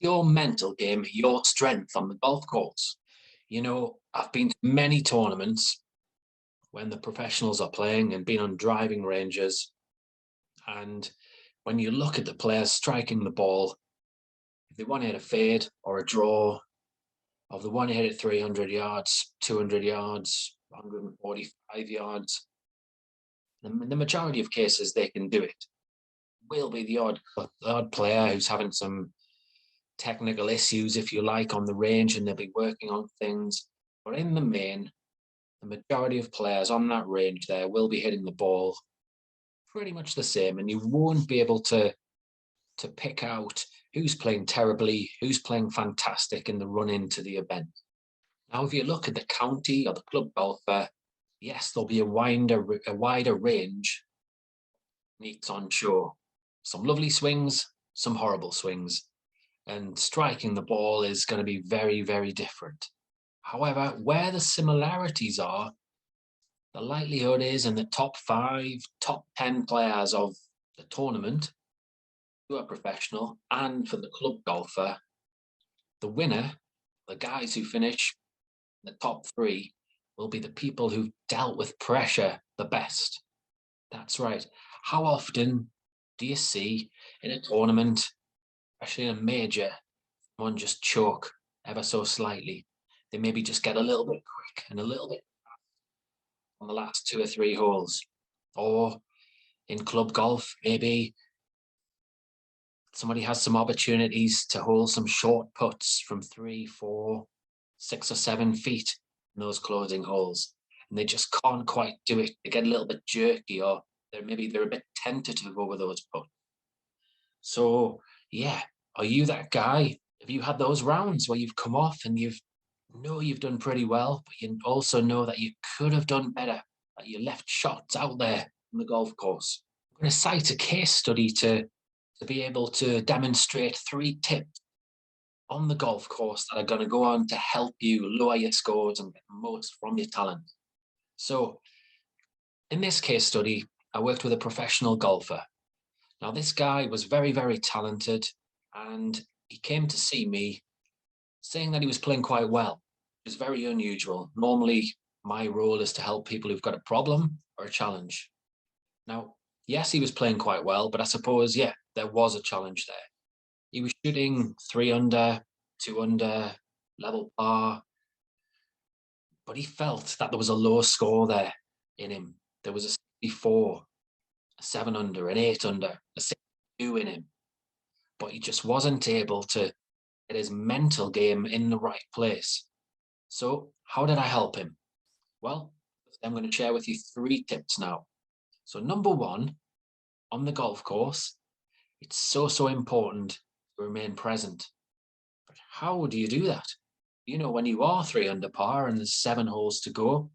Your mental game, your strength on the golf course. I've been to many tournaments when the professionals are playing and been on driving ranges. And when you look at the players striking the ball, if they want to hit a fade or a draw, or if they want to hit it 300 yards, 200 yards, 145 yards, in the majority of cases they can do it. Will be the odd player who's having some technical issues, if you like, on the range, and they'll be working on things. But in the main, the majority of players on that range there will be hitting the ball pretty much the same, and you won't be able to pick out who's playing terribly, who's playing fantastic in the run into the event. Now, if you look at the county or the club golfer, yes, there'll be a wider range meets on show. Some lovely swings, some horrible swings, and striking the ball is going to be very, very different. However, where the similarities are, the likelihood is in the top 5, top 10 players of the tournament who are professional, and for the club golfer, the winner, the guys who finish in the top 3, will be the people who've dealt with pressure the best. That's right. How often do you see in a tournament, especially in a major, someone just choke ever so slightly? They maybe just get a little bit quick and a little bit on the last 2 or 3 holes. Or in club golf, maybe somebody has some opportunities to hold some short putts from 3, 4, 6 or 7 feet in those closing holes, and they just can't quite do it. They get a little bit jerky, or they're a bit tentative over those putts. So yeah, are you that guy? Have you had those rounds where you've come off and you've done pretty well, but you also know that you could have done better, that you left shots out there on the golf course? I'm going to cite a case study to be able to demonstrate 3 tips on the golf course that are going to go on to help you lower your scores and get the most from your talent. So in this case study, I worked with a professional golfer. Now, this guy was very, very talented, and he came to see me saying that he was playing quite well. It's very unusual. Normally, my role is to help people who've got a problem or a challenge. Now, yes, he was playing quite well, but I suppose, yeah, there was a challenge there. He was shooting 3 under, 2 under, level par, but he felt that there was a low score there in him. There was a 64, a 7 under, an 8 under, a 62 in him, but he just wasn't able to get his mental game in the right place. So how did I help him? Well, I'm going to share with you 3 tips now. So number 1, on the golf course, it's so important to remain present. But how do you do that? When you are 3 under par and there's 7 holes to go,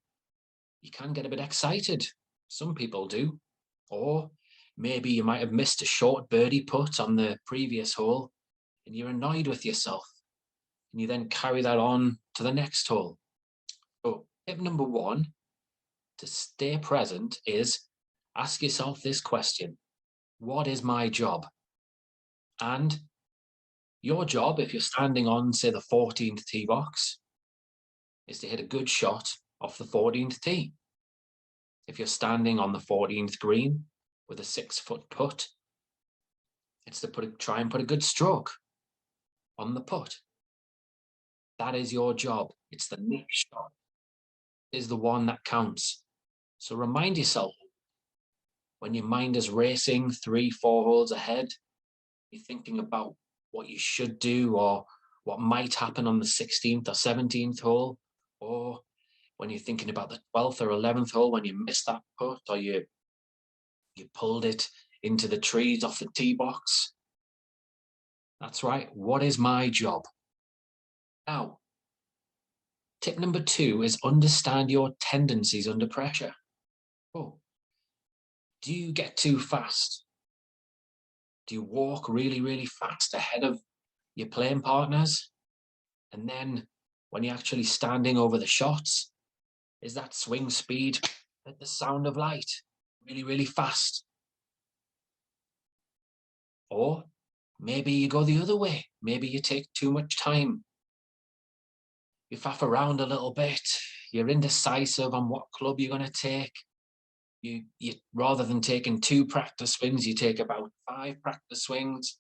you can get a bit excited. Some people do. Or maybe you might have missed a short birdie putt on the previous hole and you're annoyed with yourself. And you then carry that on to the next hole. So tip number 1 to stay present is ask yourself this question: what is my job? And your job, if you're standing on, say, the 14th tee box, is to hit a good shot off the 14th tee. If you're standing on the 14th green with a 6-foot putt, it's to try and put a good stroke on the putt. That is your job. It's the next shot is the one that counts. So remind yourself, when your mind is racing 3, 4 holes ahead, you're thinking about what you should do or what might happen on the 16th or 17th hole, or when you're thinking about the 12th or 11th hole when you missed that putt or you pulled it into the trees off the tee box. That's right. What is my job? Now, tip number 2 is understand your tendencies under pressure. Oh, do you get too fast? Do you walk really, really fast ahead of your playing partners? And then when you're actually standing over the shots, is that swing speed at the sound of light, really, really fast? Or Maybe you go the other way. Maybe you take too much time. You faff around a little bit. You're indecisive on what club you're going to take. You rather than taking 2 practice swings, you take about 5 practice swings.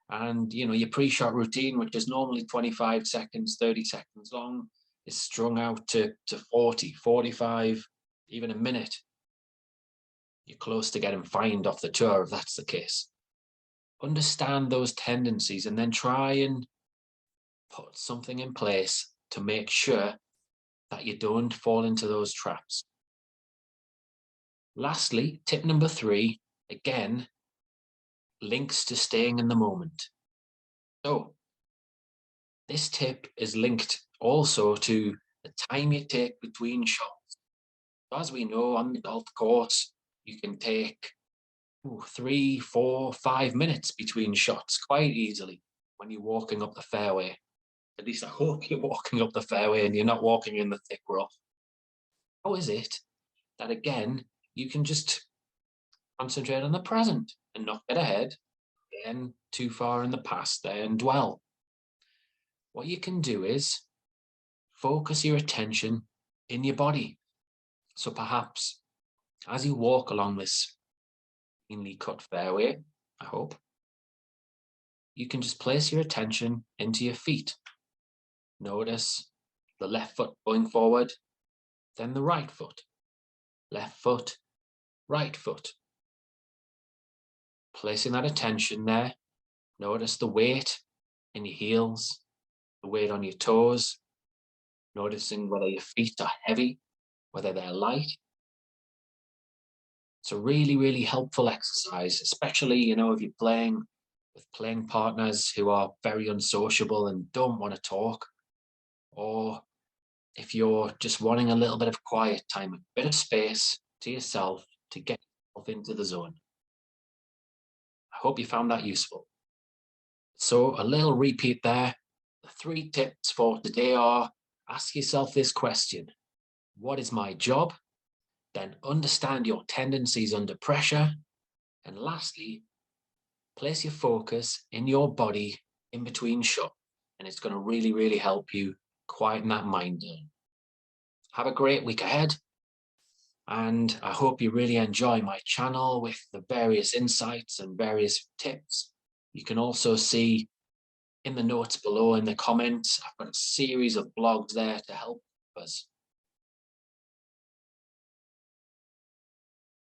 And your pre-shot routine, which is normally 25 seconds, 30 seconds long, is strung out to 40, 45, even a minute. You're close to getting fined off the tour if that's the case. Understand those tendencies and then try and put something in place to make sure that you don't fall into those traps. Lastly, tip number 3, again, links to staying in the moment. So this tip is linked also to the time you take between shots. So as we know, on the golf course, you can take 3, 4, 5 minutes between shots quite easily when you're walking up the fairway. At least I hope you're walking up the fairway and you're not walking in the thick rough. How is it that, again, you can just concentrate on the present and not get ahead again too far in the past there and dwell? What you can do is focus your attention in your body. So perhaps as you walk along this cleanly cut fairway, I hope, you can just place your attention into your feet. Notice the left foot going forward, then the right foot. Left foot, right foot. Placing that attention there, notice the weight in your heels, the weight on your toes, noticing whether your feet are heavy, whether they're light. It's a really, really helpful exercise, especially, if you're playing with playing partners who are very unsociable and don't want to talk, or if you're just wanting a little bit of quiet time, a bit of space to yourself to get yourself into the zone. I hope you found that useful. So a little repeat there. The 3 tips for today are: ask yourself this question: what is my job? Then understand your tendencies under pressure. And lastly, place your focus in your body in between shots. And it's going to really, really help you quieten that mind down. Have a great week ahead. And I hope you really enjoy my channel with the various insights and various tips. You can also see in the notes below in the comments, I've got a series of blogs there to help us